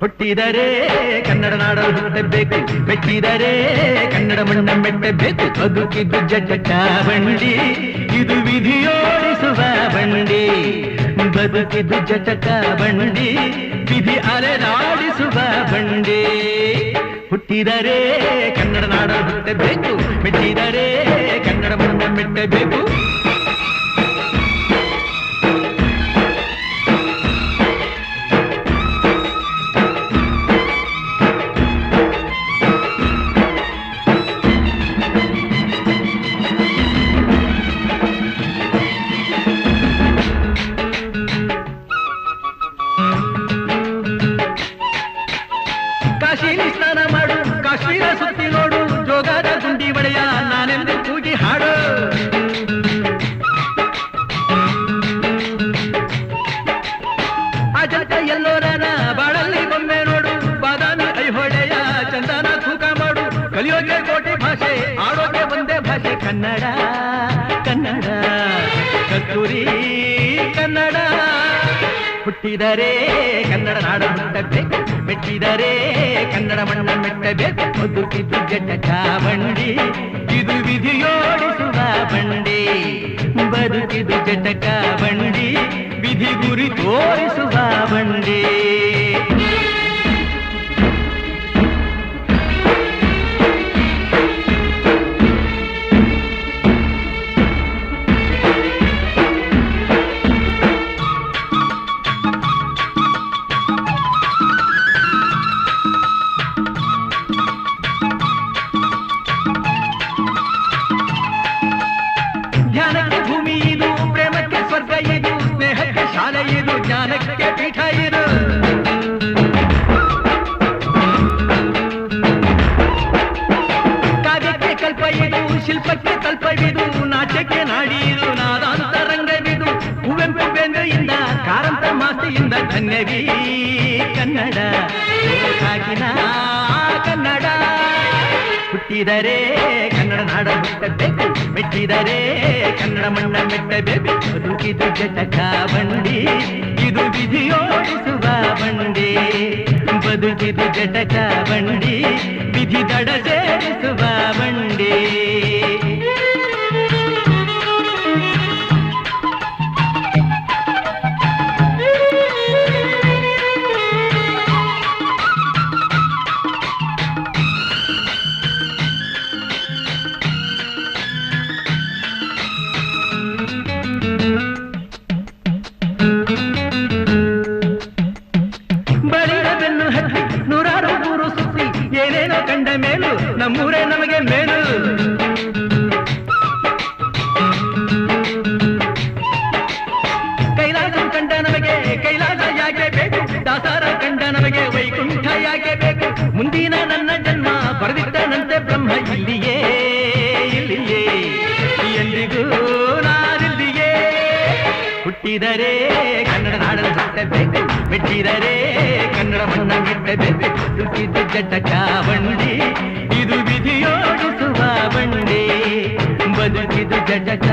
ಹುಟ್ಟಿದರೆ ಕನ್ನಡ ನಾಡಲು ಹುಟ್ಟಬೇಕು, ಮೆಟ್ಟಿದರೆ ಕನ್ನಡ ಮಣ್ಣ ಮೆಟ್ಟಬೇಕು. ಬದುಕಿದ್ದು ಜಟಕ ಬಂಡಿ, ಇದು ವಿಧಿಯೋಡಿಸುವ ಬಂಡಿ. ಬದುಕಿದ್ದು ಜಟಕ ಬಂಡಿ, ವಿಧಿ ಅಲೆದಾಡಿಸುವ ಬಂಡಿ. ಹುಟ್ಟಿದರೆ ಕನ್ನಡ ನಾಡಲು ಹುಟ್ಟಬೇಕು, ಮೆಟ್ಟಿದರೆ ಕನ್ನಡ ಮಣ್ಣ ಮೆಟ್ಟಬೇಕು. ಕಾಶಿಲಿ ಸ್ನಾನ ಮಾಡು, ಕಾಶ್ಮೀರ ಸುತ್ತಿ ನೋಡು, ಜೋಗದ ಗುಂಡಿ ಒಡೆಯ ನಾನೆಂದು ಕೂಗಿ ಹಾಡು. ಅಜಂತ ಎಲ್ಲೋರನ ಬಾಳಲ್ಲಿ ಬೊಮ್ಮೆ ನೋಡು, ಬಾದಾಮಿ ಐಹೊಳೆಯ ಚಂದನ ತೂಕ ಮಾಡು. ಕಲಿಯೋಕೆ ಕೋಟಿ ಭಾಷೆ, ಆಡೋಕೆ ಒಂದೇ ಭಾಷೆ ಕನ್ನಡ. ಕನ್ನಡ ಕಸ್ತೂರಿ ಕನ್ನಡ. ಹುಟ್ಟಿದರೆ ಕನ್ನಡ ನಾಡ ಹುಟ್ಟಬೇಕು, ಮೆಟ್ಟಿದರೆ ಕನ್ನಡ ಮಣ್ಣ ಮೆಟ್ಟಬೇಕು. ಬದುಕಿದ್ದು ಜಟಕ ಬಂಡಿ, ಇದು ವಿಧಿಯೋಡಿಸುವ ಬಂಡಿ. ಬದುಕಿದ್ದು ಜಟಕ ಬಂಡಿ, ವಿಧಿ ಗುರಿ ತೋರಿಸುವ ಬಂಡಿ. ಧ್ಯಾನಕ್ಕೆ ಭೂಮಿ ಇದು, ಪ್ರೇಮಕ್ಕೆ ಸ್ವರ್ಗ ಇದು, ಸ್ನೇಹಕ್ಕೆ ಶಾಲೆ ಇದು, ಜ್ಞಾನಕ್ಕೆ ಪೀಠ ಇದು. ಕಾವ್ಯಕ್ಕೆ ಕಲ್ಪ ಇದು, ಶಿಲ್ಪಕ್ಕೆ ಕಲ್ಪವಿದು, ನಾಟ್ಯಕ್ಕೆ ನಾಡಿ ಇದು, ನಾದಾಂತರಂಗವಿದು. ಕುವೆಂಪು ಬೇಂದ್ರೆಯಿಂದ, ಕಾರಂತ ಮಾಸ್ತಿಯಿಂದ ಧನ್ಯವೀ ಕನ್ನಡ. ಕಾಗಿನ ಕನ್ನಡ. ಹುಟ್ಟಿದರೆ ಕನ್ನಡ ನಾಡ ಹುಟ್ಟಬೇಕು, ಮೆಟ್ಟಿದರೆ ಕನ್ನಡ ಮಣ್ಣ ಮೆಟ್ಟಬೇಕು. ಬದುಕಿದು ಜಟಕ ಬಂಡಿ, ಇದು ವಿಧಿಯೋಡಿಸುವ ಬಂಡಿ. ಬದುಕಿದು ಜಟಕ ಬಂಡಿ, ವಿಧಿ ದಡ ಸೇರಿಸುವ ಬಂಡಿ. ಬಳಿರದನ್ನು ಹತ್ತಿ ನೂರಾರು ಊರು ಸುತ್ತಿ, ಏನೇನೋ ಕಂಡ ಮೇಲು ನಮ್ಮೂರೇ ನಮಗೆ ಮೇಲು. ಕೈಲಾಸ ಕಂಡ ನಮಗೆ ಕೈಲಾಸ ಯಾಕೆ ಬೇಕು, ದಾಸರ ಕಂಡ ನಮಗೆ ವೈಕುಂಠ ಯಾಕೆ ಬೇಕು. ಮುಂದಿನ ನನ್ನ ಜನ್ಮ ಬರೆದಿಟ್ಟನಂತೆ ಬ್ರಹ್ಮ ಇಲ್ಲಿಯೇ ಇಲ್ಲಿಯೇ, ಎಂದಿಗೂ ನಾನಿಲ್ಲಿಯೇ. ಹುಟ್ಟಿದರೆ ಕನ್ನಡ ನಾಡಲು ಹುಟ್ಟಬೇಕು, ಮೆಟ್ಟಿದರೆ ಕನ್ನಡ ಮಣ್ಣ ಮೆಟ್ಟಬೇಕು. ಬದುಕಿದ್ದು ಜಟಕ ಬಂಡಿ, ಇದು ವಿಧಿಯೋಡಿಸುವ ಬಂಡಿ. ಬದುಕಿದ್ದು ಜಟಕ